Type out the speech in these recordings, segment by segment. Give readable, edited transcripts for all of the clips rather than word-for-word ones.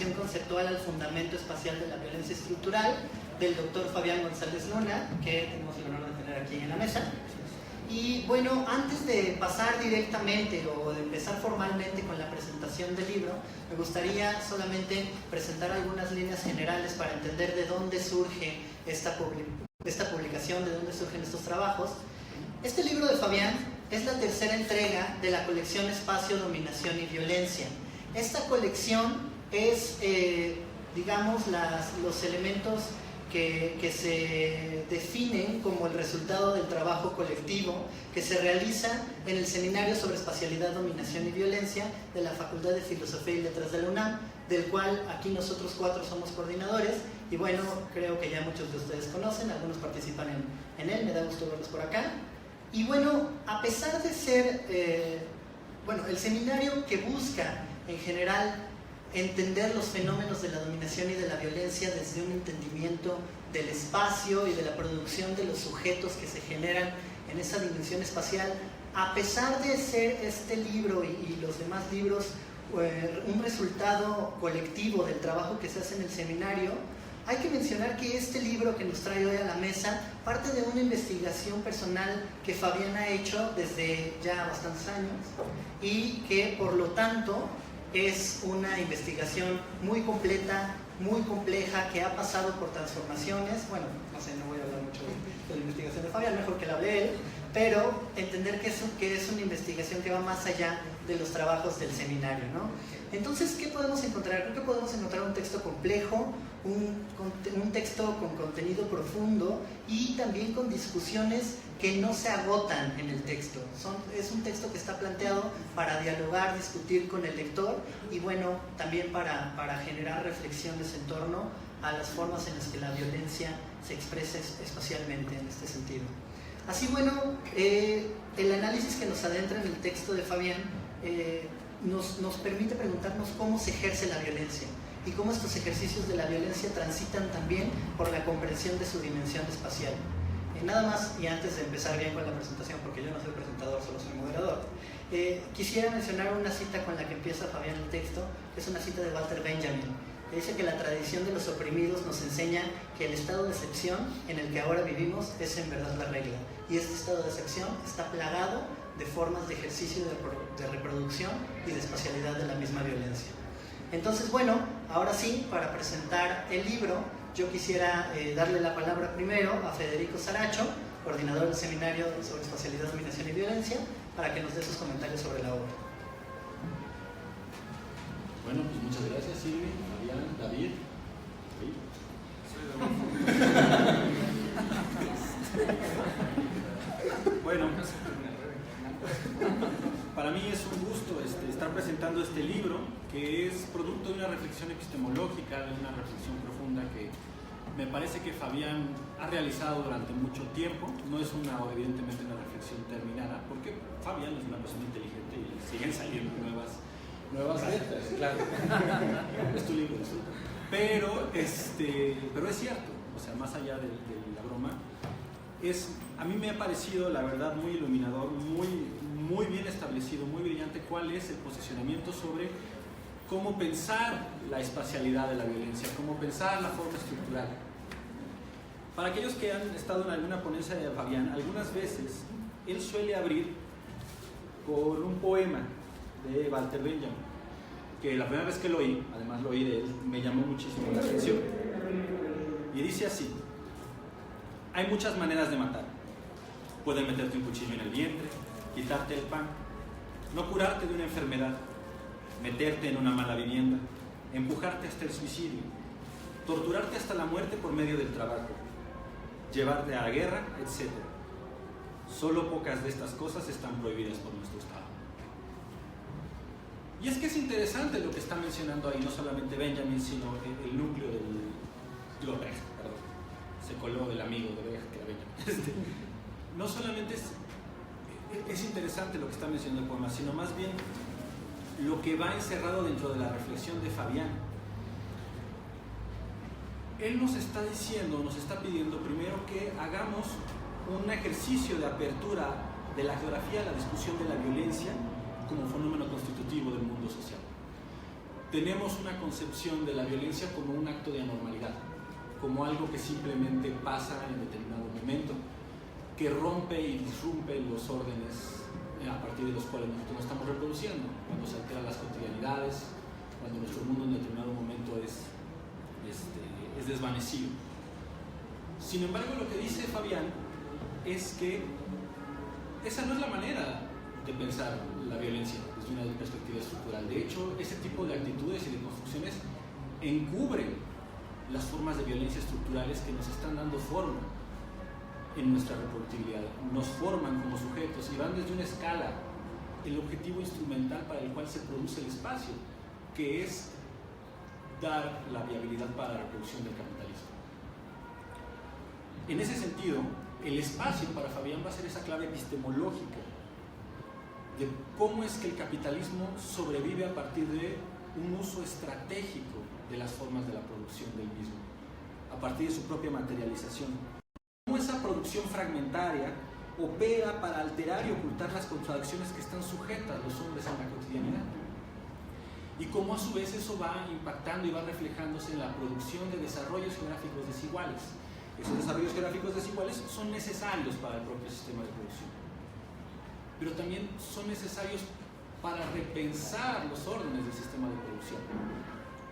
Introducción conceptual al fundamento espacial de la violencia estructural, del doctor Fabián González Luna, que tenemos el honor de tener aquí en la mesa. Y bueno, antes de pasar directamente o de empezar formalmente con la presentación del libro, me gustaría solamente presentar algunas líneas generales para entender de dónde surge esta publicación, de dónde surgen estos trabajos. Este libro de Fabián es la tercera entrega de la colección Espacio, Dominación y Violencia. Esta colección es, digamos, los elementos que se definen como el resultado del trabajo colectivo que se realiza en el Seminario sobre Espacialidad, Dominación y Violencia de la Facultad de Filosofía y Letras de la UNAM, del cual aquí nosotros 4 somos coordinadores, y bueno, creo que ya muchos de ustedes conocen, algunos participan en él, me da gusto verlos por acá. Y bueno, a pesar de ser, el seminario que busca en general entender los fenómenos de la dominación y de la violencia desde un entendimiento del espacio y de la producción de los sujetos que se generan en esa dimensión espacial, a pesar de ser este libro y los demás libros un resultado colectivo del trabajo que se hace en el seminario, hay que mencionar que este libro que nos trae hoy a la mesa parte de una investigación personal que Fabián ha hecho desde ya bastantes años y que por lo tanto es una investigación muy completa, muy compleja, que ha pasado por transformaciones. Bueno, no sé, no voy a hablar mucho de la investigación de Fabián, mejor que la hable él, pero entender que es una investigación que va más allá de los trabajos del seminario, ¿no? Entonces, ¿qué podemos encontrar? Creo que podemos encontrar un texto complejo, un texto con contenido profundo y también con discusiones que no se agotan en el texto. Es un texto que está planteado para dialogar, discutir con el lector y bueno, también para generar reflexiones en torno a las formas en las que la violencia se expresa espacialmente en este sentido. Así bueno, el análisis que nos adentra en el texto de Fabián nos permite preguntarnos cómo se ejerce la violencia y cómo estos ejercicios de la violencia transitan también por la comprensión de su dimensión espacial. Nada más, y antes de empezar bien con la presentación, porque yo no soy presentador, solo soy moderador, quisiera mencionar una cita con la que empieza Fabián el texto, que es una cita de Walter Benjamin, que dice que la tradición de los oprimidos nos enseña que el estado de excepción en el que ahora vivimos es en verdad la regla, y este estado de excepción está plagado de formas de ejercicio de reproducción y de espacialidad de la misma violencia. Entonces, bueno, ahora sí, para presentar el libro, yo quisiera darle la palabra primero a Federico Saracho, coordinador del Seminario sobre Espacialidad, Dominación y Violencia, para que nos dé sus comentarios sobre la obra. Bueno, pues muchas gracias, Silvi, Fabián, David. Bueno, para mí es un gusto estar presentando este libro, que es producto de una reflexión epistemológica, de una reflexión profunda que me parece que Fabián ha realizado durante mucho tiempo. No es evidentemente una reflexión terminada, porque Fabián es una persona inteligente y siguen saliendo nuevas letras, claro. Es tu libro, pero es cierto, o sea, más allá de la broma, a mí me ha parecido, la verdad, muy iluminador, muy bien establecido, muy brillante cuál es el posicionamiento sobre cómo pensar la espacialidad de la violencia, cómo pensar la forma estructural. Para aquellos que han estado en alguna ponencia de Fabián, algunas veces él suele abrir con un poema de Walter Benjamin, que la primera vez que lo oí, además lo oí de él, me llamó muchísimo la atención. Y dice así: hay muchas maneras de matar. Pueden meterte un cuchillo en el vientre, quitarte el pan, no curarte de una enfermedad, meterte en una mala vivienda, empujarte hasta el suicidio, torturarte hasta la muerte por medio del trabajo, llevarte a la guerra, etc. Solo pocas de estas cosas están prohibidas por nuestro Estado. Y es que es interesante lo que está mencionando ahí, no solamente Benjamin, sino el núcleo del Brecht, perdón. Se coló el amigo de Brecht, que era Benjamin. No solamente es interesante lo que está mencionando el poema, sino más bien lo que va encerrado dentro de la reflexión de Fabián. Él nos está diciendo, nos está pidiendo primero que hagamos un ejercicio de apertura de la geografía, la discusión de la violencia como fenómeno constitutivo del mundo social. tenemos una concepción de la violencia como un acto de anormalidad, como algo que simplemente pasa en determinado momento, que rompe y disrumpe los órdenes a partir de los cuales nosotros nos estamos reproduciendo, cuando se alteran las cotidianidades, cuando nuestro mundo en determinado momento es desvanecido. Sin embargo, lo que dice Fabián es que esa no es la manera de pensar la violencia desde una perspectiva estructural. De hecho, ese tipo de actitudes y de construcciones encubren las formas de violencia estructurales que nos están dando forma en nuestra reproductibilidad, nos forman como sujetos y van desde una escala, el objetivo instrumental para el cual se produce el espacio, que es dar la viabilidad para la reproducción del capitalismo. En ese sentido, el espacio para Fabián va a ser esa clave epistemológica de cómo es que el capitalismo sobrevive a partir de un uso estratégico de las formas de la producción del mismo, a partir de su propia materialización. Cómo esa producción fragmentaria opera para alterar y ocultar las contradicciones que están sujetas los hombres en la cotidianidad. Y cómo a su vez eso va impactando y va reflejándose en la producción de desarrollos geográficos desiguales. Esos desarrollos geográficos desiguales son necesarios para el propio sistema de producción, pero también son necesarios para repensar los órdenes del sistema de producción.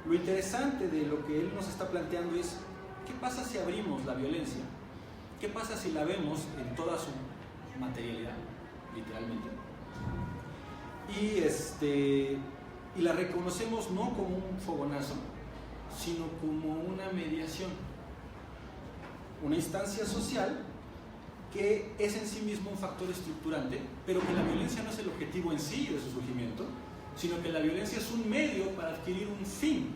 Lo interesante de lo que él nos está planteando es, ¿qué pasa si abrimos la violencia? ¿Qué pasa si la vemos en toda su materialidad, literalmente? Y la reconocemos no como un fogonazo, sino como una mediación, una instancia social que es en sí mismo un factor estructurante, pero que la violencia no es el objetivo en sí de su surgimiento, sino que la violencia es un medio para adquirir un fin,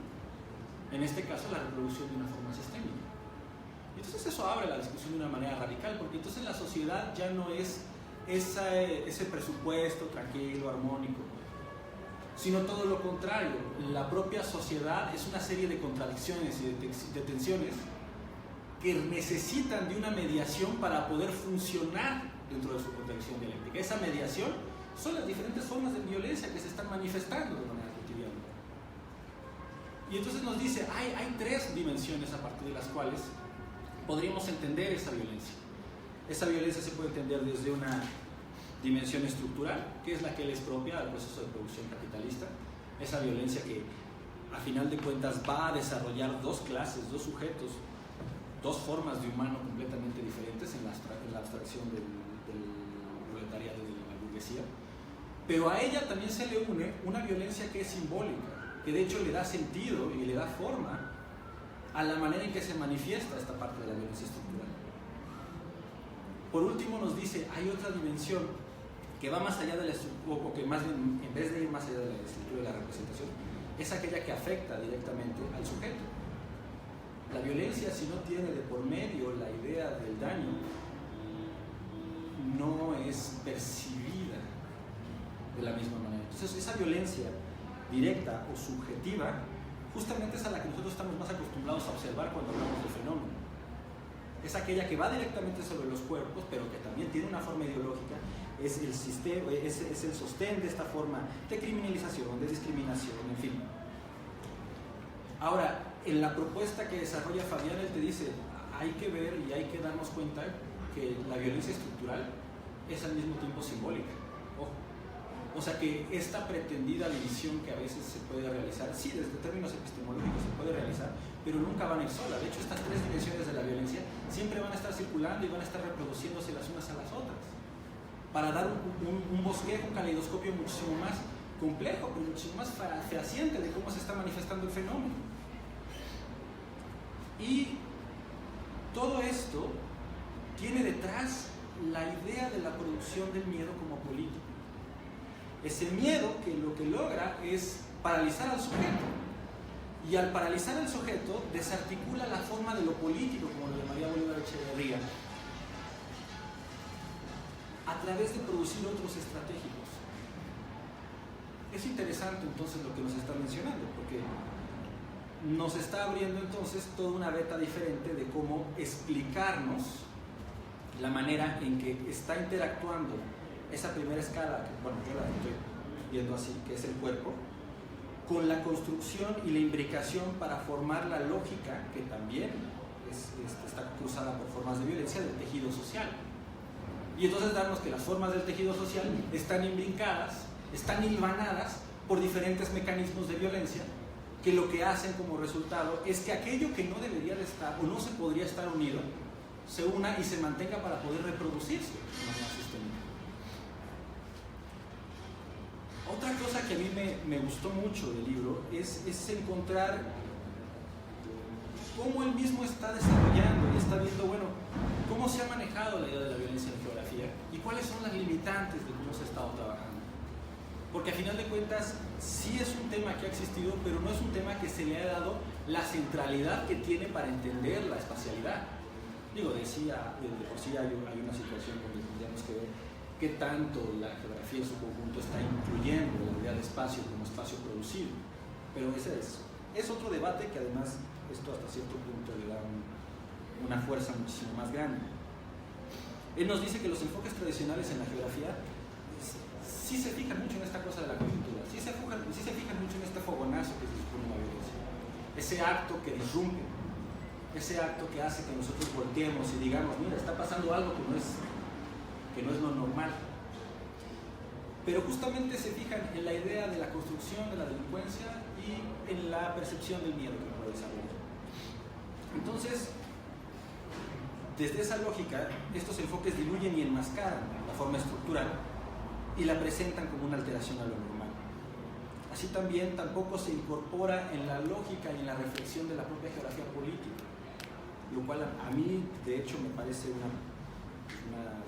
en este caso la reproducción de una forma sistémica. Entonces eso abre la discusión de una manera radical, porque entonces la sociedad ya no es ese presupuesto tranquilo, armónico, sino todo lo contrario. La propia sociedad es una serie de contradicciones y de tensiones que necesitan de una mediación para poder funcionar dentro de su contradicción dialéctica. Esa mediación son las diferentes formas de violencia que se están manifestando de manera cotidiana. Y entonces nos dice, hay tres dimensiones a partir de las cuales podríamos entender esa violencia. Esa violencia se puede entender desde una dimensión estructural, que es la que le es propia al proceso de producción capitalista. Esa violencia que, a final de cuentas, va a desarrollar dos clases, dos sujetos, dos formas de humano completamente diferentes en la abstracción del proletariado y de la burguesía. Pero a ella también se le une una violencia que es simbólica, que de hecho le da sentido y le da forma a la manera en que se manifiesta esta parte de la violencia estructural. Por último nos dice, hay otra dimensión que va más allá de la estructura, o que más bien, en vez de ir más allá de la estructura de la representación, es aquella que afecta directamente al sujeto. La violencia, si no tiene de por medio la idea del daño, no es percibida de la misma manera. Entonces, esa violencia directa o subjetiva justamente es a la que nosotros estamos más acostumbrados a observar cuando hablamos del fenómeno. Es aquella que va directamente sobre los cuerpos, pero que también tiene una forma ideológica, es el sistema, es el sostén de esta forma de criminalización, de discriminación, en fin. Ahora, en la propuesta que desarrolla Fabián, él te dice, hay que ver y hay que darnos cuenta que la violencia estructural es al mismo tiempo simbólica. O sea que esta pretendida división que a veces se puede realizar, sí, desde términos epistemológicos se puede realizar, pero nunca van a ir sola. De hecho, estas tres dimensiones de la violencia siempre van a estar circulando y van a estar reproduciéndose las unas a las otras, para dar un bosquejo, un caleidoscopio muchísimo más complejo, pero muchísimo más fehaciente de cómo se está manifestando el fenómeno. Y todo esto tiene detrás la idea de la producción del miedo como político. Ese miedo que lo que logra es paralizar al sujeto, y al paralizar al sujeto desarticula la forma de lo político, como lo llamaría Bolívar Echeverría, a través de producir otros estratégicos. Es interesante entonces lo que nos está mencionando, porque nos está abriendo entonces toda una beta diferente de cómo explicarnos la manera en que está interactuando esa primera escala, que, bueno, yo la estoy viendo así, que es el cuerpo, con la construcción y la imbricación para formar la lógica, que también está cruzada por formas de violencia, del tejido social. Y entonces darnos que las formas del tejido social están imbricadas, están hilvanadas por diferentes mecanismos de violencia, que lo que hacen como resultado es que aquello que no debería de estar o no se podría estar unido, se una y se mantenga para poder reproducirse de manera sostenible. Otra cosa que a mí me gustó mucho del libro es encontrar cómo él mismo está desarrollando y está viendo, bueno, cómo se ha manejado la idea de la violencia en geografía y cuáles son las limitantes de cómo se ha estado trabajando. Porque a final de cuentas sí es un tema que ha existido, pero no es un tema que se le ha dado la centralidad que tiene para entender la espacialidad. Digo, decía, de por sí hay una situación donde tendríamos que ver qué tanto la geografía en su conjunto está incluyendo la idea de espacio como espacio producido. Pero ese es otro debate que además esto hasta cierto punto le da una fuerza muchísimo más grande. Él nos dice que los enfoques tradicionales en la geografía sí se fijan mucho en esta cosa de la coyuntura, sí se fijan mucho en este fogonazo que se supone la violencia, ese acto que disrumpe, ese acto que hace que nosotros volteemos y digamos, mira, está pasando algo que no es lo normal. Pero justamente se fijan en la idea de la construcción de la delincuencia y en la percepción del miedo que puede desarrollar. Entonces, desde esa lógica, estos enfoques diluyen y enmascaran la forma estructural y la presentan como una alteración a lo normal. Así también tampoco se incorpora en la lógica y en la reflexión de la propia geografía política, lo cual a mí, de hecho, me parece una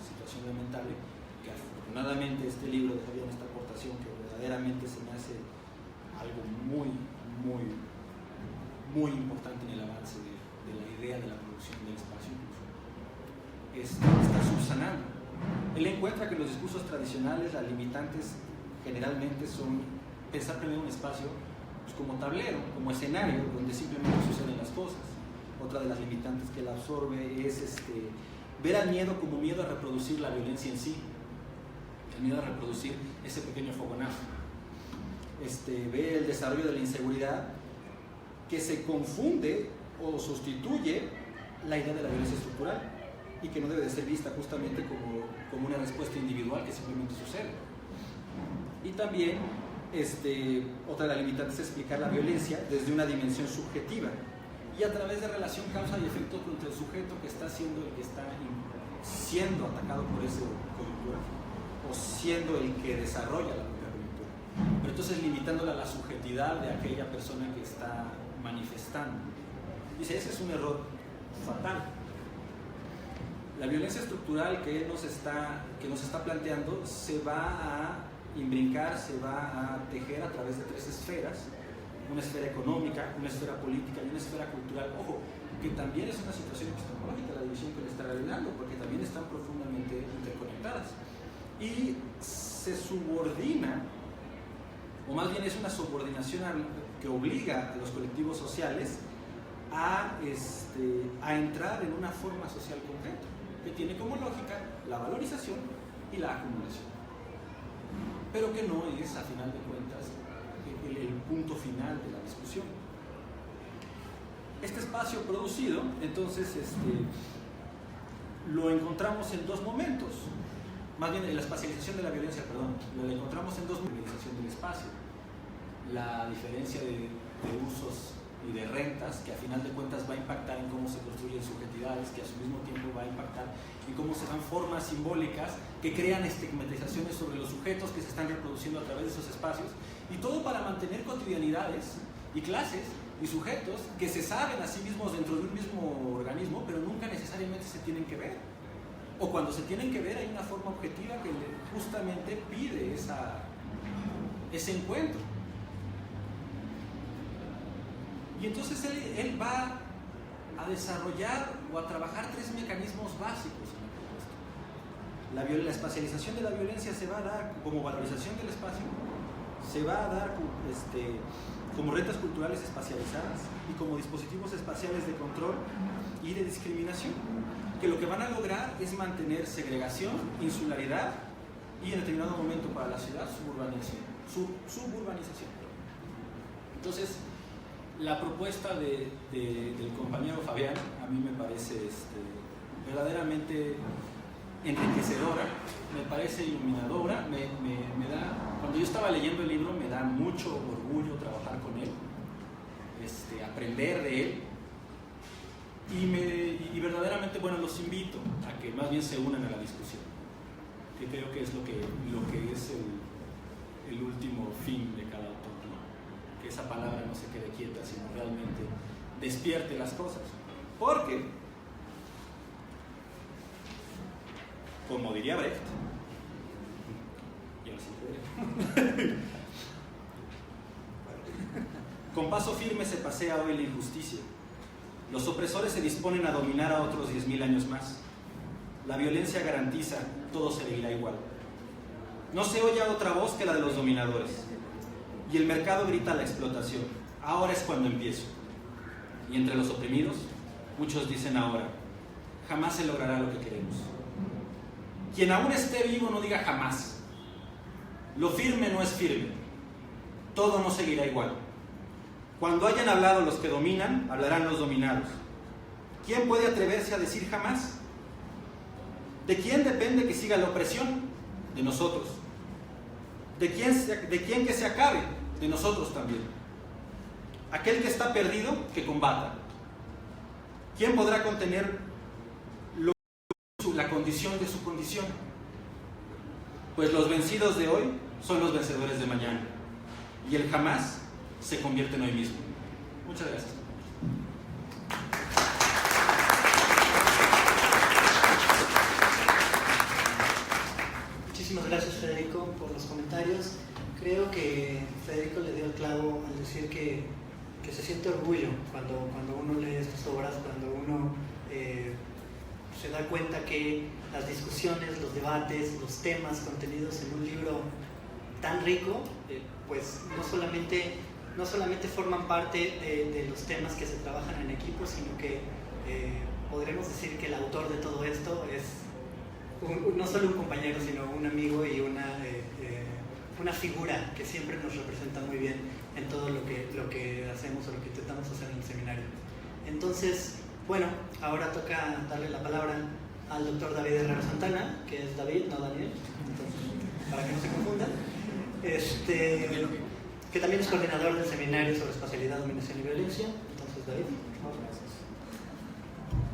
situación lamentable, que afortunadamente este libro dejaría esta aportación que verdaderamente se me hace algo muy, muy, muy importante en el avance de la idea de la producción del espacio, está subsanando. Él encuentra que los discursos tradicionales, las limitantes generalmente son pensar primero un espacio pues, como tablero, como escenario donde simplemente suceden las cosas. Otra de las limitantes que él absorbe es ver al miedo como miedo a reproducir la violencia en sí, el miedo a reproducir ese pequeño fogonazo. Ve el desarrollo de la inseguridad que se confunde o sustituye la idea de la violencia estructural y que no debe de ser vista justamente como una respuesta individual que simplemente sucede. Y también otra de las limitantes es explicar la violencia desde una dimensión subjetiva y a través de relación causa y efecto contra el sujeto que está siendo atacado por esa coyuntura o siendo el que desarrolla la propia coyuntura. Pero entonces limitándola a la subjetividad de aquella persona que está manifestando. Dice, ese es un error fatal. La violencia estructural que nos está planteando se va a imbrincar, se va a tejer a través de tres esferas: una esfera económica, una esfera política y una esfera cultural. Ojo, que también es una situación epistemológica la división que le está revelando, porque también están profundamente interconectadas. Y se subordina, o más bien es una subordinación que obliga a los colectivos sociales a entrar en una forma social concreta, que tiene como lógica la valorización y la acumulación, pero que no es, a final de cuentas, el punto final de la discusión. Este espacio producido, entonces, lo encontramos en dos momentos, más bien en la espacialización de la violencia, lo encontramos en dos momentos: del espacio, la diferencia de usos y de rentas, que a final de cuentas va a impactar en cómo se construyen subjetividades, que a su mismo tiempo va a impactar en cómo se dan formas simbólicas que crean estigmatizaciones sobre los sujetos que se están reproduciendo a través de esos espacios, y todo para mantener cotidianidades y clases y sujetos que se saben a sí mismos dentro de un mismo organismo, pero nunca necesariamente se tienen que ver. O cuando se tienen que ver hay una forma objetiva que justamente pide ese encuentro. Y entonces él va a desarrollar o a trabajar tres mecanismos básicos en esto. La espacialización de la violencia se va a dar como valorización del espacio, se va a dar como rentas culturales espacializadas y como dispositivos espaciales de control y de discriminación, que lo que van a lograr es mantener segregación, insularidad y en determinado momento para la ciudad suburbanización. Entonces, la propuesta del compañero Fabián a mí me parece verdaderamente enriquecedora, me parece iluminadora, cuando yo estaba leyendo el libro me da mucho orgullo trabajar con él, aprender de él, y verdaderamente, bueno, los invito a que más bien se unan a la discusión, que creo que es lo que es el último fin de cada autor, ¿no? Que esa palabra no se quede quieta, sino realmente despierte las cosas, porque, como diría Brecht, y ahora sí puede, con paso firme se pasea hoy la injusticia. Los opresores se disponen a dominar a otros 10.000 años más. La violencia garantiza, todo seguirá igual. No se oye otra voz que la de los dominadores. Y el mercado grita la explotación. Ahora es cuando empiezo. Y entre los oprimidos, muchos dicen ahora, jamás se logrará lo que queremos. Quien aún esté vivo no diga jamás. Lo firme no es firme. Todo no seguirá igual. Cuando hayan hablado los que dominan, hablarán los dominados. ¿Quién puede atreverse a decir jamás? ¿De quién depende que siga la opresión? De nosotros. ¿De quién que se acabe? De nosotros también. Aquel que está perdido, que combata. ¿Quién podrá contener la condición de su condición? Pues los vencidos de hoy son los vencedores de mañana. Y el jamás se convierte en hoy mismo. Muchas gracias. Muchísimas gracias, Federico, por los comentarios. Creo que Federico le dio el clavo al decir que se siente orgullo cuando uno lee estas obras, cuando uno se da cuenta que las discusiones, los debates, los temas contenidos en un libro tan rico, pues no solamente forman parte de los temas que se trabajan en equipo, sino que podremos decir que el autor de todo esto es no solo un compañero, sino un amigo y una figura que siempre nos representa muy bien en todo lo que hacemos o lo que intentamos hacer en el seminario. Entonces, bueno, ahora toca darle la palabra al doctor David Herrera Santana, que es David, no Daniel, entonces, para que no se confundan. Que también es coordinador del seminario sobre espacialidad, dominación y violencia. Entonces, David,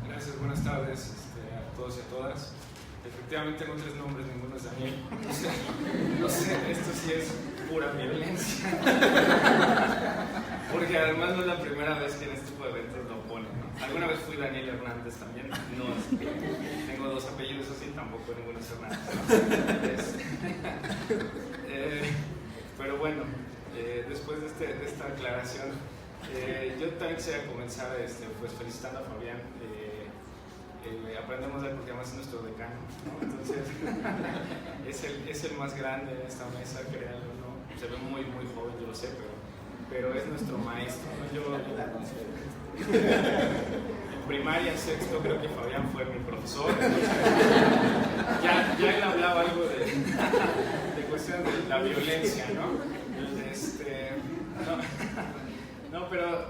gracias, buenas tardes a todos y a todas. Efectivamente tengo 3 nombres, ninguno es Daniel. No sé, esto sí es pura violencia. Porque además no es la primera vez que en este tipo de eventos lo ponen, ¿no? Alguna vez fui Daniel Hernández también. No, tengo 2 apellidos así, tampoco ninguno es Hernández. Pero bueno, después de esta aclaración, yo también quisiera comenzar pues felicitando a Fabián. Aprendemos de él porque además es nuestro decano, ¿no? Entonces es el más grande en esta mesa, créanlo, ¿no? Se ve muy joven, yo lo sé, pero es nuestro maestro, ¿no? Yo en primaria, en sexto, creo que Fabián fue mi profesor, entonces, ya él hablaba algo de cuestión de la violencia, ¿no?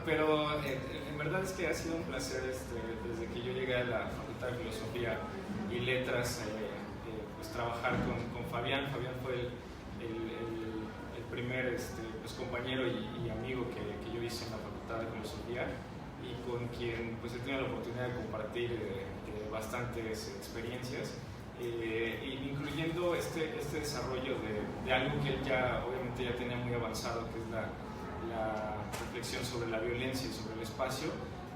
Pero en verdad es que ha sido un placer desde que yo llegué a la Facultad de Filosofía y Letras, pues trabajar con Fabián. Fabián fue el primer pues compañero y amigo que yo hice en la Facultad de Filosofía y con quien pues he tenido la oportunidad de compartir bastantes experiencias, incluyendo este desarrollo de algo que él obviamente ya tenía muy avanzado, que es la reflexión sobre la violencia y sobre el espacio,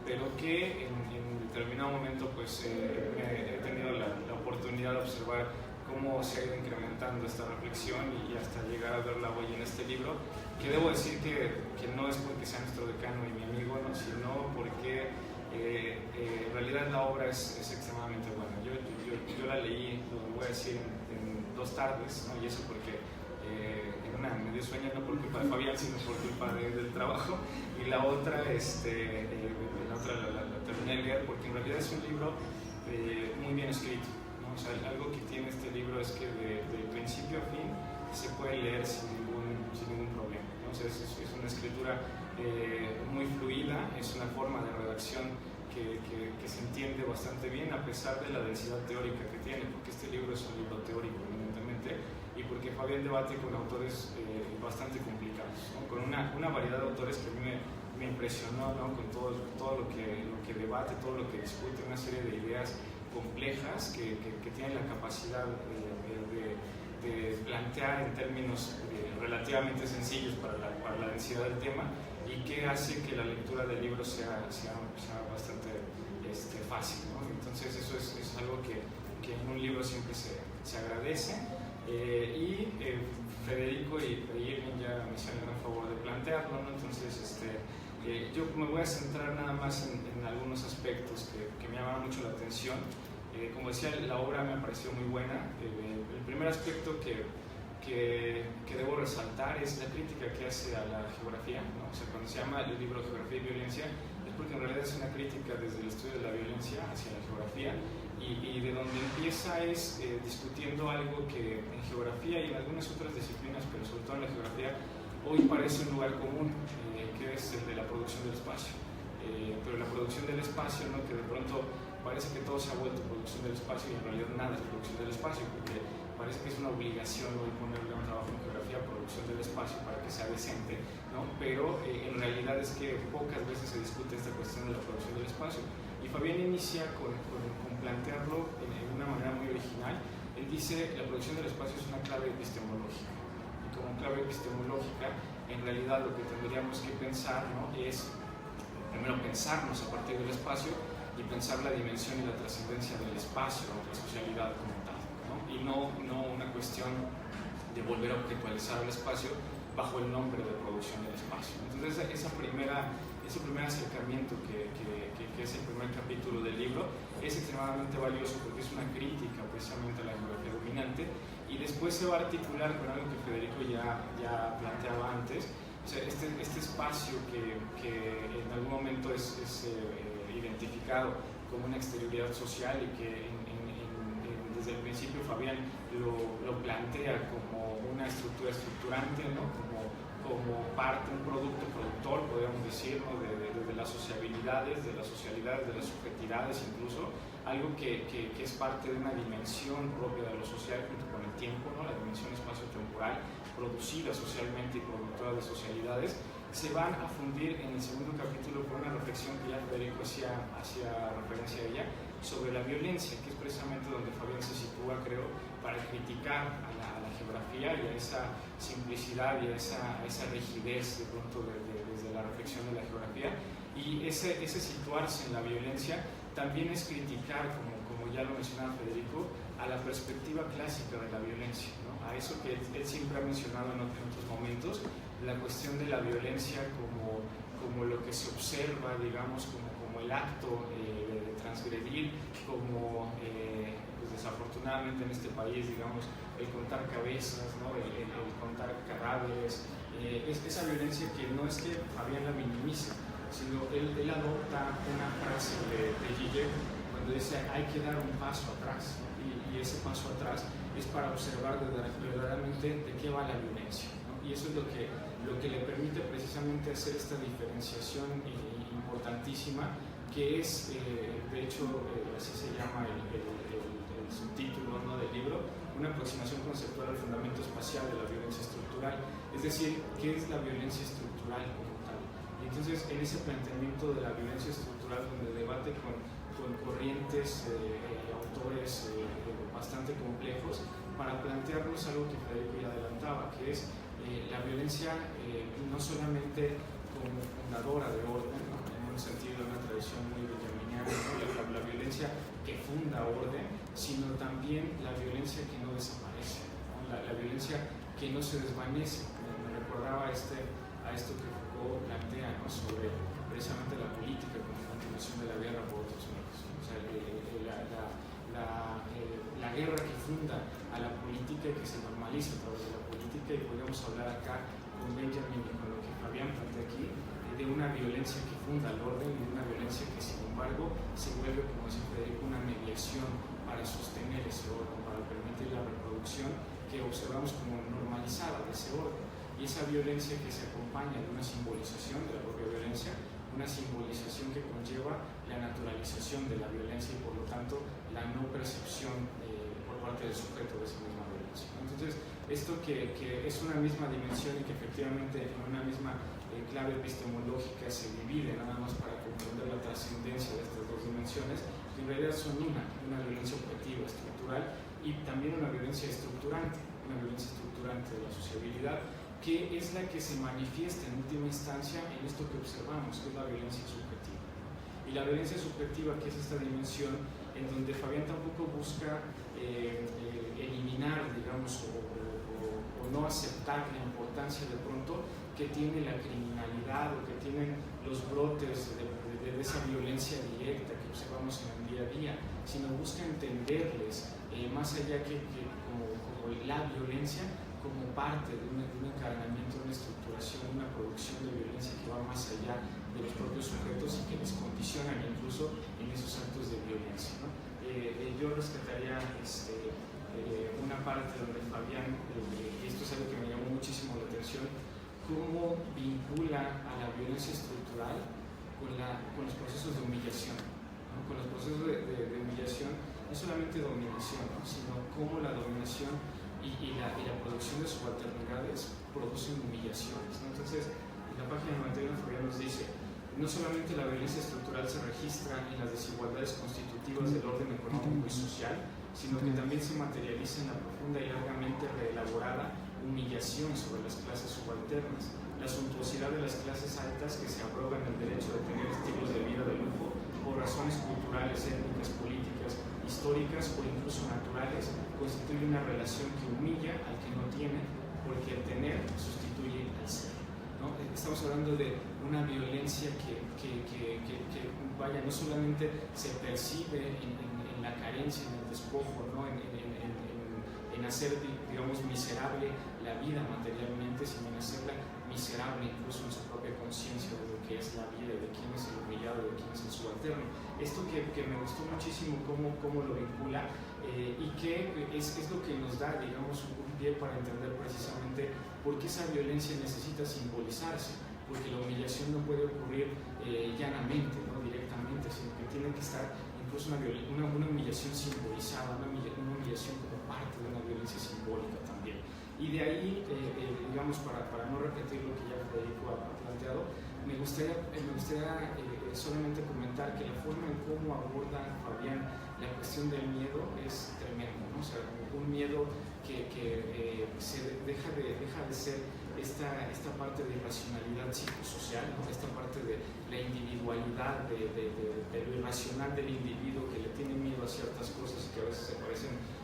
pero que en determinado momento pues he tenido la oportunidad de observar cómo se ha ido incrementando esta reflexión y hasta llegar a verla hoy en este libro, que debo decir que no es porque sea nuestro decano y mi amigo, ¿no? Sino porque en realidad la obra es extremadamente buena. Yo la leí, lo voy a decir, en 2 tardes, ¿no? Y eso porque me dio sueño no por culpa de Fabián, sino por culpa del trabajo, y la otra, la terminé de leer porque en realidad es un libro muy bien escrito, ¿no? O sea, algo que tiene este libro es que de principio a fin se puede leer sin ningún problema, ¿no? O sea, es una escritura muy fluida, es una forma de redacción que se entiende bastante bien a pesar de la densidad teórica que tiene, porque este libro es un libro teórico evidentemente, y porque Fabián debate con autores bastante complicados, ¿no? Con una variedad de autores que a mí me impresionó, ¿no? Con todo lo que debate, todo lo que discute, una serie de ideas complejas que tienen la capacidad de plantear en términos relativamente sencillos para la densidad del tema, y que hace que la lectura del libro sea bastante fácil, ¿no? Entonces eso es algo que en un libro siempre se agradece, y Federico y Irving ya me hicieron el gran favor de plantearlo, ¿no? Entonces yo me voy a centrar nada más en algunos aspectos que me llamaron mucho la atención. Como decía, la obra me pareció muy buena. El primer aspecto que debo resaltar es la crítica que hace a la geografía, ¿no? O sea, cuando se llama el libro Geografía y Violencia, es porque en realidad es una crítica desde el estudio de la violencia hacia la geografía, y de donde empieza es discutiendo algo que en geografía y en algunas otras disciplinas, pero sobre todo en la geografía, hoy parece un lugar común, que es el de la producción del espacio. Pero la producción del espacio, ¿no? Que de pronto parece que todo se ha vuelto producción del espacio, y en realidad nada es producción del espacio, porque parece que es una obligación hoy ponerle un trabajo en geografía producción del espacio para que sea decente, ¿no? Pero en realidad es que pocas veces se discute esta cuestión de la producción del espacio. Y Fabián inicia con plantearlo en una manera muy original. Él dice: la producción del espacio es una clave epistemológica, y como clave epistemológica en realidad lo que tendríamos que pensar, ¿no? Es primero pensarnos a partir del espacio y pensar la dimensión y la trascendencia del espacio, la socialidad como tal, ¿no? Y no una cuestión de volver a objetualizar el espacio bajo el nombre de producción del espacio. Entonces ese primer acercamiento que es el primer capítulo del libro es extremadamente valioso, porque es una crítica precisamente a la geografía dominante, y después se va a articular con algo que Federico ya planteaba antes. O sea, este espacio que en algún momento es identificado como una exterioridad social, y que desde el principio Fabián lo plantea como una estructura estructurante, ¿no? Como parte, un producto productor, podríamos decir, ¿no? de las sociabilidades, de las subjetividades, incluso algo que es parte de una dimensión propia de lo social junto con el tiempo, ¿no? La dimensión espacio-temporal producida socialmente y productora de socialidades, se van a fundir en el segundo capítulo con una reflexión que ya Federico hacía referencia a ella, sobre la violencia, que es precisamente donde Fabián se sitúa, creo, para criticar a la geografía y a esa simplicidad y a esa rigidez de pronto desde la reflexión de la geografía. Y ese situarse en la violencia también es criticar, como ya lo mencionaba Federico, a la perspectiva clásica de la violencia, ¿no? A eso que él siempre ha mencionado en otros momentos, la cuestión de la violencia como lo que se observa, digamos, como el acto de transgredir, como pues desafortunadamente en este país, digamos, el contar cabezas, ¿no? el contar cadáveres, esa violencia que no es que Fabián la minimice, sino él adopta una frase de Gillet cuando dice: hay que dar un paso atrás, ¿no? Y ese paso atrás es para observar verdaderamente de qué va la violencia, ¿no? Y eso es lo que le permite precisamente hacer esta diferenciación importantísima, que es, de hecho, así se llama el subtítulo, ¿no? del libro, una aproximación conceptual al fundamento espacial de la violencia estructural, es decir, ¿qué es la violencia estructural como tal? Y entonces, en ese planteamiento de la violencia estructural, donde debate con corrientes, autores bastante complejos, para plantearnos algo que Federico ya adelantaba, que es la violencia no solamente como fundadora de orden, ¿no? En un sentido, de una tradición muy benjaminiana, ¿no? la violencia que funda orden, sino también la violencia que no desaparece, ¿no? La violencia que no se desvanece. Me recordaba a esto que Foucault plantea, ¿no? Sobre precisamente la política como continuación de la guerra por otros medios, ¿no? O sea, la guerra que funda a la política y que se normaliza a través de la política, y podemos hablar acá con Benjamin y con lo que Fabián plantea aquí, de una violencia que funda el orden y de una violencia que, sin embargo, se vuelve, como decía Federico, una mediación para sostener ese orden, para permitir la reproducción que observamos como normalizada de ese orden. Y y esa violencia que se acompaña de una simbolización de la propia violencia, una simbolización que conlleva la naturalización de la violencia y por lo tanto la no percepción por parte del sujeto de esa misma violencia. Entonces, esto que es una misma dimensión y que efectivamente en una misma clave epistemológica se divide nada más para comprender la trascendencia de estas dos dimensiones, que en realidad son una violencia objetiva, estructural, y también una violencia estructurante de la sociabilidad, que es la que se manifiesta en última instancia en esto que observamos, que es la violencia subjetiva. Y la violencia subjetiva, que es esta dimensión en donde Fabián tampoco busca eliminar, digamos, o no aceptar la importancia de pronto que tiene la criminalidad o que tienen los brotes de esa violencia directa que observamos en el día a día, sino busca entenderles más allá que como la violencia, como parte de un encadenamiento, una estructuración, una producción de violencia que va más allá de los propios sujetos y que les condicionan incluso en esos actos de violencia, ¿no? Yo rescataría una parte donde Fabián, y esto es algo que me llamó muchísimo la atención, cómo vincula a la violencia estructural con los procesos de humillación, ¿no? Con los procesos de humillación, no solamente dominación, ¿no? Sino cómo la dominación y la producción de subalternidades producen humillaciones, ¿no? Entonces, en la página 91 Fabián nos dice: no solamente la violencia estructural se registra en las desigualdades constitutivas del orden económico y social, sino que también se materializa en la profunda y largamente reelaborada humillación sobre las clases subalternas, la suntuosidad de las clases altas que se abrogan el derecho de tener estilos de vida de lujo por razones culturales, étnicas, políticas, históricas o incluso naturales, constituye una relación que humilla al que no tiene, porque el tener sustituye al ser, ¿no? Estamos hablando de una violencia que vaya, no solamente se percibe en la carencia, en el despojo, ¿no? en hacer, digamos, miserable la vida materialmente, sino en hacerla miserable incluso en su propia conciencia de lo que es la vida, de quién es el humillado, de quién es el subalterno. Esto que me gustó muchísimo cómo lo vincula y que es lo que nos da, digamos, un pie para entender precisamente por qué esa violencia necesita simbolizarse, porque la humillación no puede ocurrir llanamente, ¿no? Directamente, sino que tiene que estar incluso una humillación simbolizada, una humillación como parte de una violencia simbólica también. Y de ahí, digamos, para no repetir lo que ya Federico ha planteado, me gustaría solamente comentar que la forma en cómo aborda Fabián la cuestión del miedo es tremendo, ¿no? O sea, un miedo que deja de ser esta parte de irracionalidad psicosocial, ¿no? Esta parte de la individualidad, de lo irracional del individuo que le tiene miedo a ciertas cosas que a veces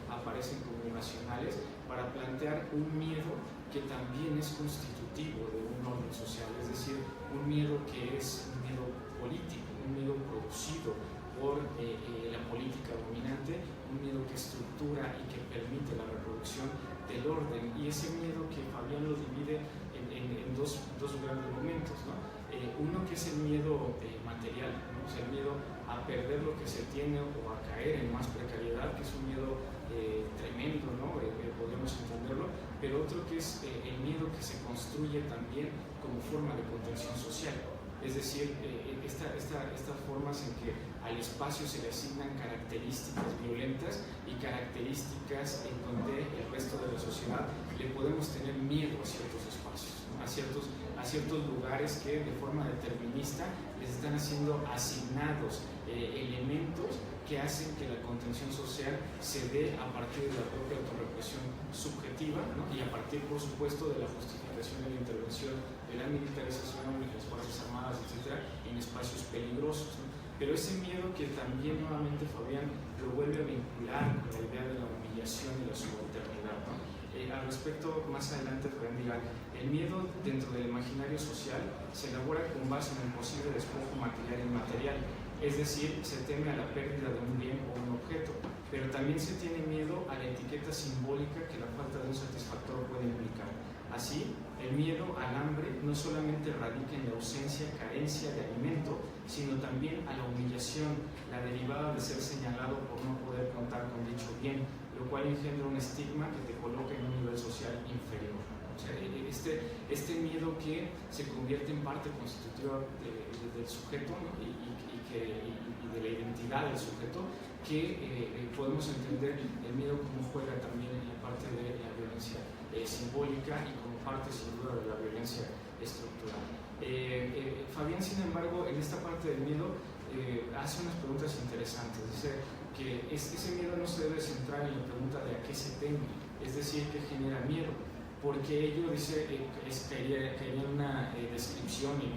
aparecen como irracionales, para plantear un miedo que también es constitutivo de un orden social, es decir, un miedo que es un miedo político, un miedo producido por la política dominante, un miedo que estructura y que permite la reproducción del orden, y ese miedo que Fabián lo divide en dos grandes momentos, ¿no? Uno que es el miedo material, ¿no? O sea, el miedo a perder lo que se tiene o a caer en más precariedad, que es un miedo tremendo, ¿no? Podemos entenderlo, pero otro que es el miedo que se construye también como forma de contención social, es decir, estas formas en que al espacio se le asignan características violentas y características en donde el resto de la sociedad le podemos tener miedo a ciertos espacios, ¿no? a ciertos lugares que de forma determinista les están haciendo asignados elementos que hacen que la contención social se dé a partir de la propia autorrepresión subjetiva, ¿no? Y a partir, por supuesto, de la justificación de la intervención, de la militarización de las Fuerzas Armadas, etcétera, en espacios peligrosos, ¿no? Pero ese miedo que también nuevamente Fabián lo vuelve a vincular con la idea de la humillación y la subalternidad, ¿no? Al respecto, más adelante Fabián dirá: el miedo dentro del imaginario social se elabora con base en el posible despojo material e inmaterial, es decir, se teme a la pérdida de un bien o un objeto, pero también se tiene miedo a la etiqueta simbólica que la falta de un satisfactor puede implicar. Así, el miedo al hambre no solamente radica en la ausencia, carencia de alimento, sino también a la humillación, la derivada de ser señalado por no poder contar con dicho bien, lo cual engendra un estigma que te coloca en un nivel social inferior. O sea, este miedo que se convierte en parte constitutiva del sujeto, ¿no? y de la identidad del sujeto, que podemos entender el miedo como juega también en la parte de la violencia simbólica y como parte sin duda de la violencia estructural. Fabián, sin embargo, en esta parte del miedo hace unas preguntas interesantes. Dice que ese miedo no se debe centrar en la pregunta de a qué se teme, es decir, qué genera miedo, porque ello, dice, caería en una descripción, en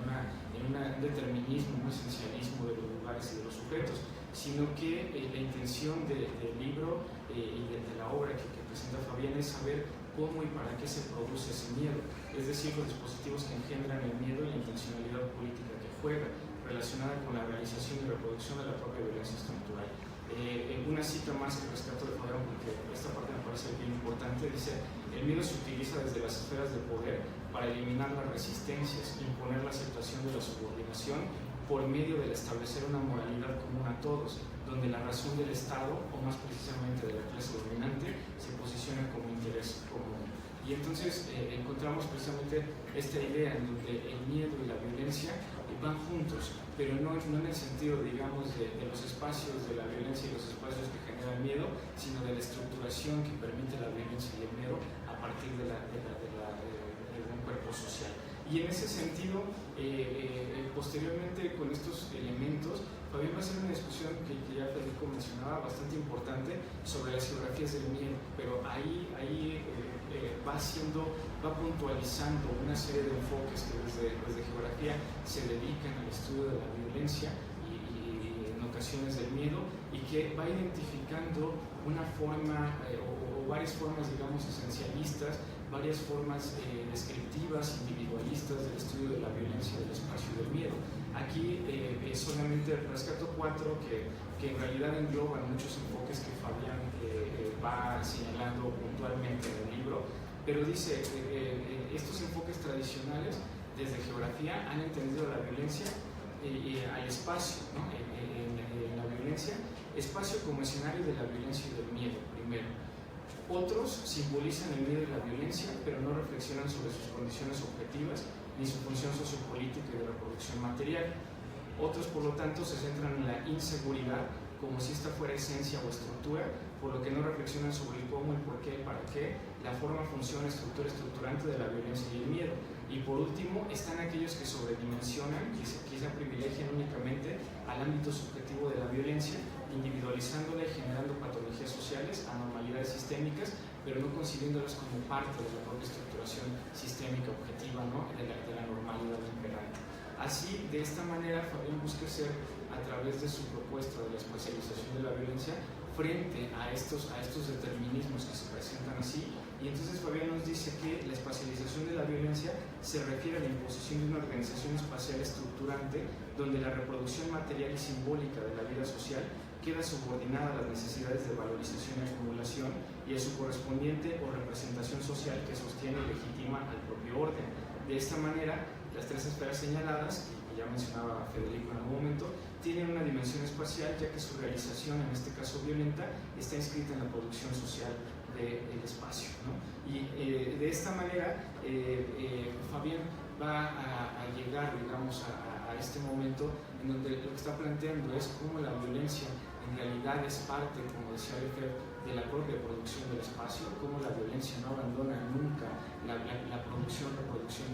un determinismo, un esencialismo de los lugares y de los sujetos, sino que la intención del libro y de la obra que presenta Fabián es saber cómo y para qué se produce ese miedo, es decir, los dispositivos que engendran el miedo y la intencionalidad política que juega, relacionada con la realización y reproducción de la propia violencia estructural. Una cita más que rescato de Fabián, porque esta parte me parece bien importante, dice: el miedo se utiliza desde las esferas de poder para eliminar las resistencias, imponer la aceptación de la subordinación por medio de establecer una moralidad común a todos, donde la razón del Estado, o más precisamente de la clase dominante, se posiciona como interés común. Y entonces encontramos precisamente esta idea en donde el miedo y la violencia van juntos, pero no en el sentido, digamos, de los espacios de la violencia y los espacios que generan miedo, sino de la estructuración que permite la violencia y el miedo a partir de un cuerpo social. Y en ese sentido, posteriormente con estos elementos, Fabián va a hacer una discusión que ya Federico mencionaba, bastante importante, sobre las geografías del miedo, pero ahí va puntualizando una serie de enfoques que desde geografía se dedican al estudio de la violencia y en ocasiones del miedo, y que va identificando una forma o varias formas, digamos, esencialistas, varias formas descriptivas, individualistas del estudio de la violencia del espacio y del miedo. Aquí solamente rescato 4 que en realidad engloban muchos enfoques que Fabián va señalando puntualmente en el libro, pero dice, estos enfoques tradicionales desde geografía han entendido la violencia al espacio, ¿no? En la violencia, espacio como escenario de la violencia y del miedo, primero. Otros simbolizan el miedo y la violencia, pero no reflexionan sobre sus condiciones objetivas ni su función sociopolítica y de reproducción material. Otros, por lo tanto, se centran en la inseguridad como si esta fuera esencia o estructura, por lo que no reflexionan sobre el cómo, el por qué, el para qué, la forma, función, estructura, estructurante de la violencia y el miedo. Y por último, están aquellos que sobredimensionan, quizá privilegian únicamente al ámbito subjetivo de la violencia, individualizándola y generando patologías sociales, anormalidades sistémicas, pero no concibiéndolas como parte de la propia estructuración sistémica objetiva, ¿no? de la normalidad imperante. Así, de esta manera, Fabián busca ser, a través de su propuesta de la espacialización de la violencia, frente a estos determinismos que se presentan así, y entonces Fabián nos dice que la espacialización de la violencia se refiere a la imposición de una organización espacial estructurante donde la reproducción material y simbólica de la vida social queda subordinada a las necesidades de valorización y acumulación y a su correspondiente o representación social que sostiene y legitima al propio orden. De esta manera, las 3 esferas señaladas, que ya mencionaba Federico en algún momento, tienen una dimensión espacial, ya que su realización, en este caso violenta, está inscrita en la producción social del espacio, ¿no? Y de esta manera, Fabián va a llegar, digamos, a este momento en donde lo que está planteando es cómo la violencia en realidad es parte, como decía Lefebvre, de la propia producción del espacio, cómo la violencia no abandona nunca la producción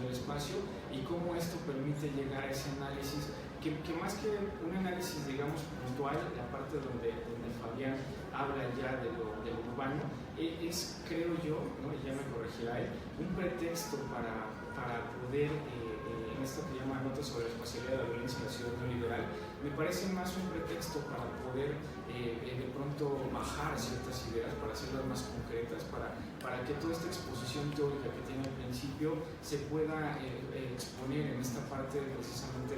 del espacio, y cómo esto permite llegar a ese análisis que más que un análisis, digamos, puntual, la parte donde Fabián habla ya de lo urbano, es, creo yo, ¿no? Y ya me corregirá él, un pretexto para poder, en esto que llama Notas sobre la espacialidad de la violencia en la ciudad neoliberal, me parece más un pretexto para poder de pronto bajar ciertas ideas, para hacerlas más concretas, para que toda esta exposición teórica que tiene al principio se pueda exponer en esta parte precisamente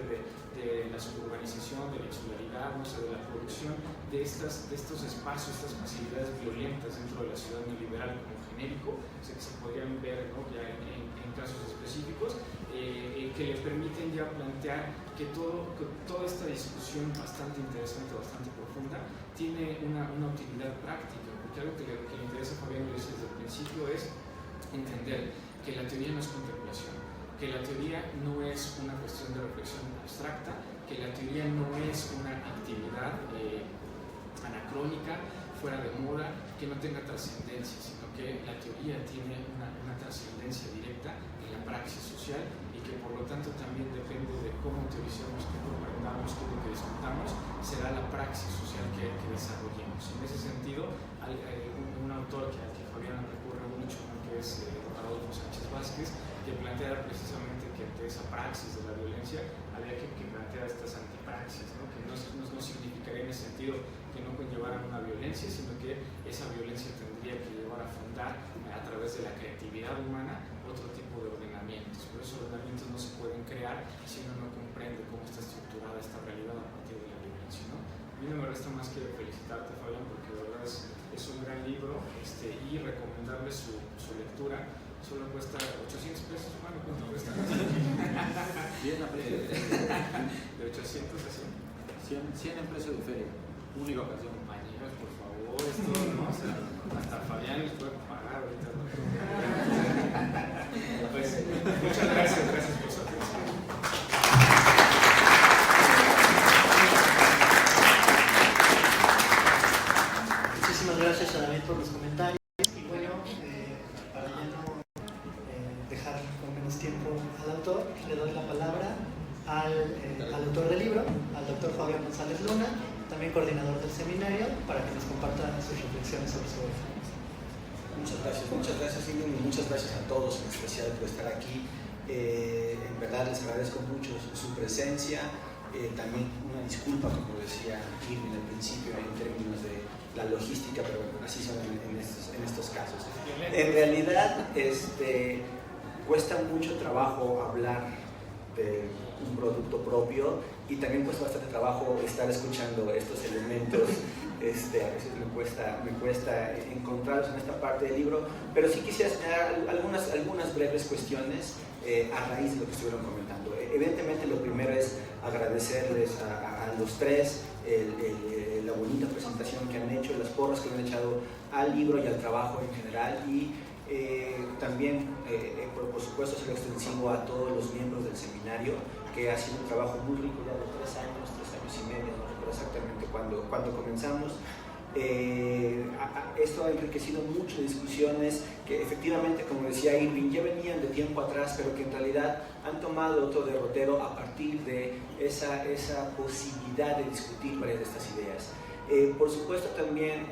de la suburbanización, de la insularidad, no sé, de la producción de estos espacios, estas facilidades violentas dentro de la ciudad neoliberal como genérico, o sea, que se podrían ver, ¿no? Ya en casos específicos, que le permiten ya plantear que toda esta discusión bastante interesante, bastante profunda, tiene una utilidad práctica, porque algo que le interesa a Fabián desde el principio es entender que la teoría no es contemplación, que la teoría no es una cuestión de reflexión abstracta, que la teoría no es una actividad anacrónica, fuera de moda, que no tenga trascendencia, sino que la teoría tiene una trascendencia directa en la praxis social y que por lo tanto también depende de cómo teoricemos, qué comprendamos, qué es lo que discutamos, será la praxis social que desarrollemos. En ese sentido, un autor al que Fabián recurre mucho, ¿no?, que es Adolfo Sánchez Vázquez, que plantea precisamente que ante esa praxis de la violencia había que plantear estas antipraxis, ¿no?, que no significaría en ese sentido que no conllevaran una violencia, sino que esa violencia tendría que llevar a fundar a través de la creatividad humana otro tipo de ordenamientos. Pero esos ordenamientos no se pueden crear si uno no comprende cómo está estructurada esta realidad a partir de la violencia, ¿no? A mí no me resta más que felicitarte, Fabián, porque de verdad es un gran libro, y recomendarle su lectura. Solo cuesta 800 pesos, bueno, ¿cuánto cuesta? Bien, a precio de De 800 a 100. 100 en precio de feria. Única ocasión. Compañeros, por favor, esto, ¿no? O sea, hasta Fabián les puede pagar ahorita, ¿no? Pues, muchas gracias por su atención. Muchísimas gracias a David por los comentarios. Y bueno, para ya no dejar con menos tiempo al autor, le doy la palabra al autor del libro, al doctor Fabián González Luna, también coordinador del seminario, para que nos comparta sus reflexiones sobre su obra. Muchas gracias Ingrid, y muchas gracias a todos, en especial por estar aquí. En verdad les agradezco mucho su presencia. También una disculpa, como decía Irving al principio, en términos de la logística, pero bueno, así son en estos casos. En realidad, cuesta mucho trabajo hablar de un producto propio y también cuesta bastante trabajo estar escuchando estos elementos. A veces me cuesta encontrarlos en esta parte del libro, pero sí quisiera señalar algunas breves cuestiones a raíz de lo que estuvieron comentando. Evidentemente, lo primero es agradecerles a los tres la bonita presentación que han hecho, las porras que han echado al libro y al trabajo en general, y también, por supuesto, ser extensivo a todos los miembros del seminario, que ha sido un trabajo muy rico ya de 3 años y medio, no recuerdo exactamente cuándo comenzamos. Esto ha enriquecido mucho discusiones que efectivamente, como decía Irving, ya venían de tiempo atrás, pero que en realidad han tomado otro derrotero a partir de esa posibilidad de discutir varias de estas ideas. Por supuesto, también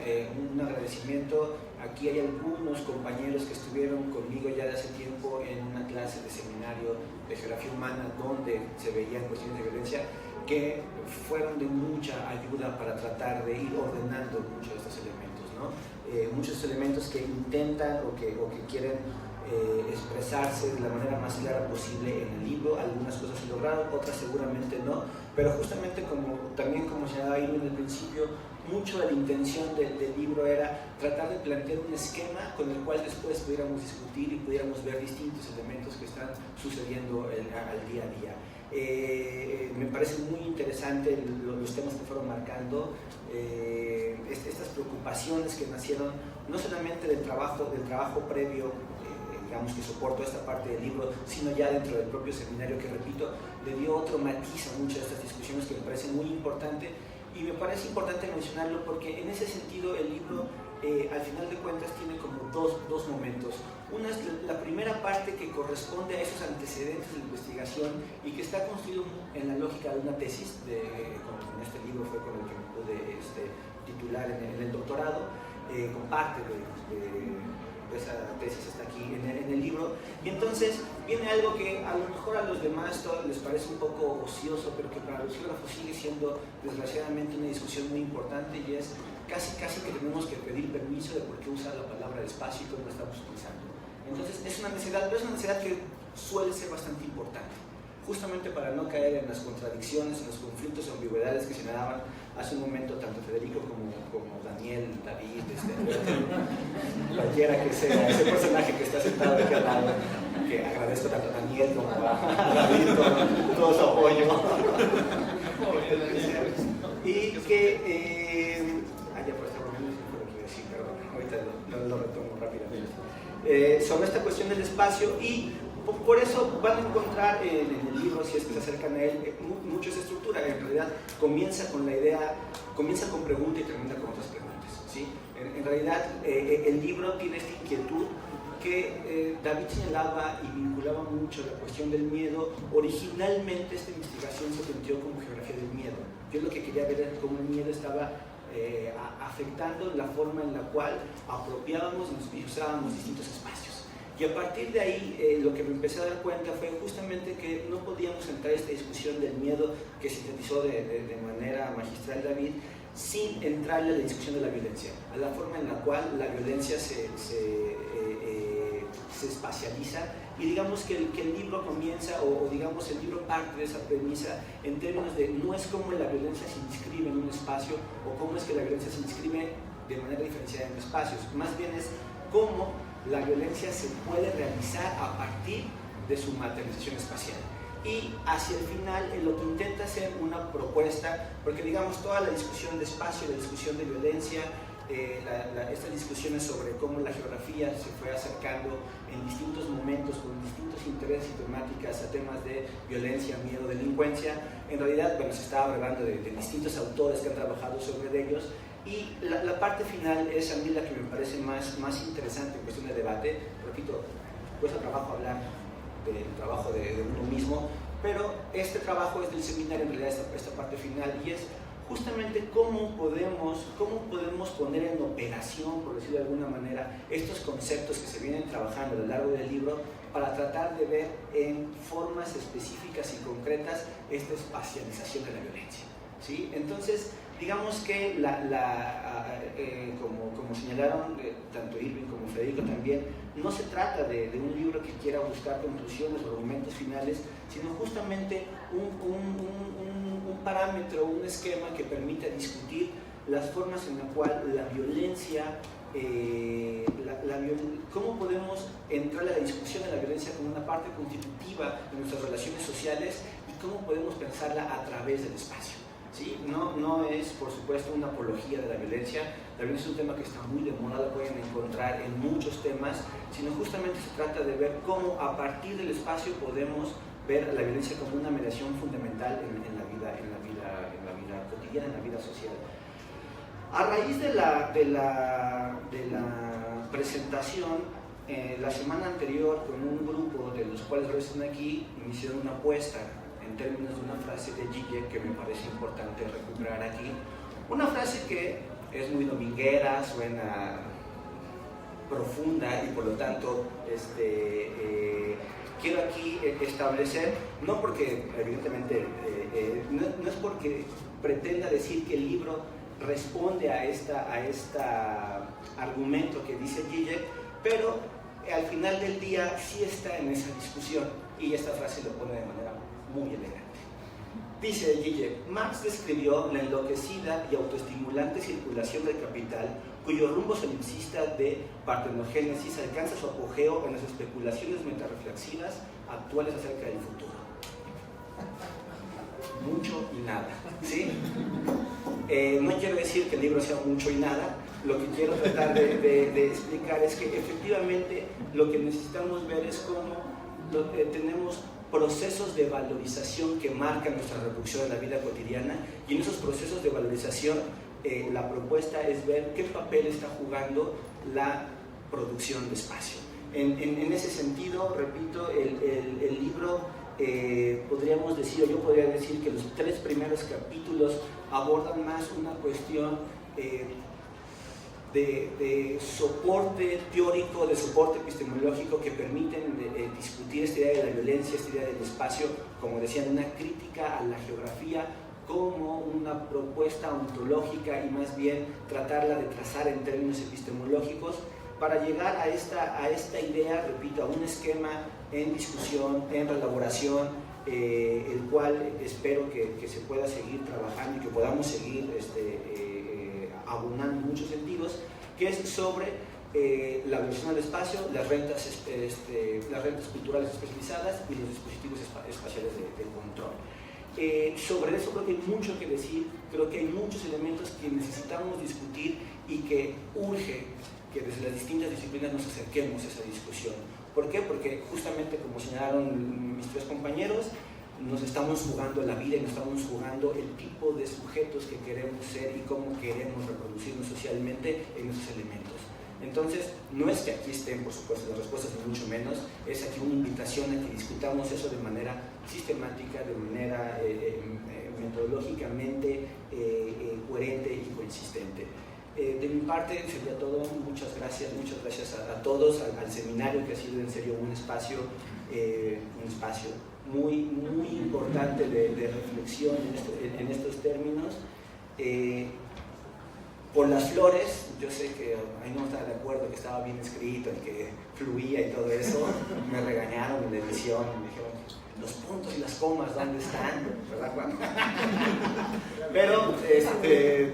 un agradecimiento. Aquí hay algunos compañeros que estuvieron conmigo ya de hace tiempo en una clase de seminario de geografía humana donde se veían cuestiones de violencia, que fueron de mucha ayuda para tratar de ir ordenando muchos de estos elementos, ¿no? Muchos elementos que intentan o que quieren expresarse de la manera más clara posible en el libro. Algunas cosas se lograron, otras seguramente no, pero justamente como señalaba Irving en el principio, mucho de la intención del libro era tratar de plantear un esquema con el cual después pudiéramos discutir y pudiéramos ver distintos elementos que están sucediendo al día a día. Me parece muy interesante los temas que fueron marcando, estas preocupaciones que nacieron no solamente del trabajo previo, digamos, que soportó esta parte del libro, sino ya dentro del propio seminario, que, repito, le dio otro matiz a muchas de estas discusiones que me parece muy importante. Y me parece importante mencionarlo porque en ese sentido el libro, al final de cuentas, tiene como dos momentos. Una es la primera parte, que corresponde a esos antecedentes de investigación y que está construido en la lógica de una tesis, con este libro fue con el que me pude titular en el doctorado, con parte de esa tesis está aquí en el libro. Y entonces viene algo que a lo mejor a los demás les parece un poco ocioso, pero que para los geógrafos sigue siendo desgraciadamente una discusión muy importante, y es casi que tenemos que pedir permiso de por qué usar la palabra espacio y cómo la estamos utilizando. Entonces es una necesidad, pero es una necesidad que suele ser bastante importante, justamente para no caer en las contradicciones, en los conflictos o ambigüedades que señalaban hace un momento tanto Federico como Daniel, David, cualquiera que sea, ese personaje que está sentado aquí al lado, que agradezco tanto a Daniel como a David todo su apoyo. Y que, ya por este momento no lo quiero decir, pero ahorita lo retomo rápidamente. sobre esta cuestión del espacio, y por eso van a encontrar en el libro, si es que se acercan a él, mucho esa estructura. En realidad comienza con la idea, comienza con pregunta y termina con otras preguntas, ¿sí? En realidad el libro tiene esta inquietud que David señalaba y vinculaba mucho la cuestión del miedo. Originalmente esta investigación se planteó como geografía del miedo. Yo lo que quería ver era cómo el miedo estaba afectando la forma en la cual apropiábamos y usábamos distintos espacios. Y a partir de ahí lo que me empecé a dar cuenta fue justamente que no podíamos entrar a esta discusión del miedo que sintetizó de manera magistral David, sin entrar a la discusión de la violencia, a la forma en la cual la violencia se espacializa, y digamos que el libro comienza, o digamos el libro parte de esa premisa en términos de no es cómo la violencia se inscribe en un espacio o cómo es que la violencia se inscribe de manera diferenciada en espacios, más bien es cómo la violencia se puede realizar a partir de su materialización espacial. Y hacia el final lo que intenta hacer una propuesta, porque digamos toda la discusión de espacio, la discusión de violencia, estas discusiones sobre cómo la geografía se fue acercando en distintos momentos con distintos intereses y temáticas a temas de violencia, miedo, delincuencia, en realidad bueno, se estaba hablando de distintos autores que han trabajado sobre ellos, y la parte final es a mí la que me parece más interesante en cuestión de debate. Repito, cuesta trabajo hablar del trabajo de uno mismo, pero este trabajo es del seminario, en realidad esta parte final, y es justamente cómo podemos poner en operación, por decirlo de alguna manera, estos conceptos que se vienen trabajando a lo largo del libro para tratar de ver en formas específicas y concretas esta espacialización de la violencia, ¿sí? Entonces, digamos que como señalaron tanto Irving como Federico también, no se trata de un libro que quiera buscar conclusiones o argumentos finales, sino justamente un parámetro, un esquema que permita discutir las formas en las cuales la violencia, cómo podemos entrar a la discusión de la violencia como una parte constitutiva de nuestras relaciones sociales y cómo podemos pensarla a través del espacio. ¿Sí? No es, por supuesto, una apología de la violencia. La violencia es un tema que está muy de moda, la pueden encontrar en muchos temas, sino justamente se trata de ver cómo a partir del espacio podemos ver la violencia como una mediación fundamental en la vida cotidiana, en la vida social. A raíz de la presentación, la semana anterior, con un grupo de los cuales están aquí, me hicieron una apuesta en términos de una frase de Zizek que me parece importante recuperar aquí. Una frase que es muy dominguera, suena profunda y por lo tanto quiero aquí establecer, no porque evidentemente, no es porque pretenda decir que el libro responde a este argumento que dice Zizek, pero al final del día sí está en esa discusión, y esta frase lo pone de manera muy elegante. Dice Zizek: Marx describió la enloquecida y autoestimulante circulación del capital, cuyo rumbo solipsista de partenogénesis alcanza su apogeo en las especulaciones metarreflexivas actuales acerca del futuro. Mucho y nada, ¿sí? No quiero decir que el libro sea mucho y nada. Lo que quiero tratar de explicar es que efectivamente lo que necesitamos ver es cómo tenemos procesos de valorización que marcan nuestra reproducción en la vida cotidiana, y en esos procesos de valorización la propuesta es ver qué papel está jugando la producción de espacio. En ese sentido, repito, el libro podríamos decir, o yo podría decir que los 3 primeros capítulos abordan más una cuestión de soporte teórico, de soporte epistemológico que permiten discutir esta idea de la violencia, esta idea del espacio, como decían, una crítica a la geografía como una propuesta ontológica, y más bien tratarla de trazar en términos epistemológicos para llegar a esta idea, repito, a un esquema en discusión, en reelaboración, el cual espero que se pueda seguir trabajando y que podamos seguir abundando en muchos sentidos, que es sobre la evolución del espacio, las rentas culturales especializadas y los dispositivos espaciales de control. Sobre eso creo que hay mucho que decir, creo que hay muchos elementos que necesitamos discutir y que urge que desde las distintas disciplinas nos acerquemos a esa discusión. ¿Por qué? Porque justamente como señalaron mis tres compañeros, nos estamos jugando la vida y nos estamos jugando el tipo de sujetos que queremos ser y cómo queremos reproducirnos socialmente en esos elementos. Entonces, no es que aquí estén, por supuesto, las respuestas, ni mucho menos, es aquí una invitación a que discutamos eso de manera sistemática, de manera metodológicamente coherente y consistente. De mi parte sería todo. Muchas gracias a todos, al seminario, que ha sido en serio un espacio muy importante de reflexión en estos términos. Por las flores, yo sé que ahí no estaba de acuerdo, que estaba bien escrito y que fluía y todo eso. Me regañaron en la edición, me dijeron, los puntos y las comas, ¿dónde están? ¿Verdad, Juan? Pero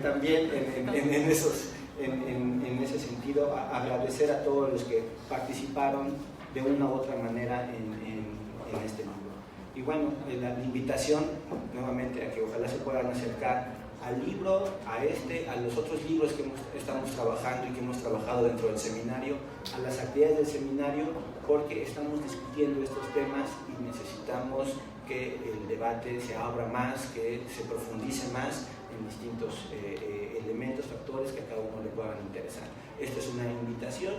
también en ese sentido, agradecer a todos los que participaron de una u otra manera en este libro. Y bueno, la invitación nuevamente a que ojalá se puedan acercar al libro, a los otros libros que estamos trabajando y que hemos trabajado dentro del seminario, a las actividades del seminario, porque estamos discutiendo estos temas y necesitamos que el debate se abra más, que se profundice más en distintos elementos, factores que a cada uno le puedan interesar. Esta es una invitación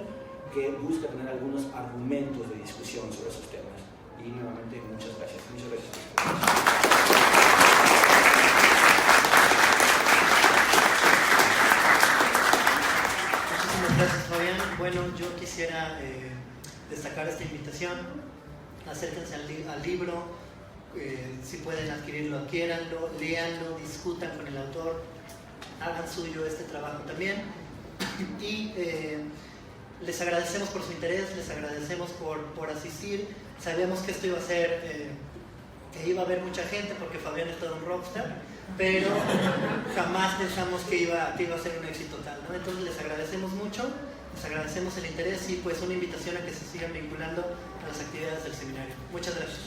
que busca tener algunos argumentos de discusión sobre esos temas. Y nuevamente, muchas gracias. Muchas gracias a ustedes. Gracias, Fabián. Bueno, yo quisiera destacar esta invitación. Acérquense al libro, si pueden adquirirlo, adquiéranlo, léanlo, discutan con el autor, hagan suyo este trabajo también. Y les agradecemos por su interés, les agradecemos por asistir. Sabíamos que esto iba a ser, que iba a haber mucha gente porque Fabián es todo un rockstar, pero jamás pensamos que iba a ser un éxito total, ¿no? Entonces les agradecemos mucho, les agradecemos el interés y pues una invitación a que se sigan vinculando a las actividades del seminario. Muchas gracias.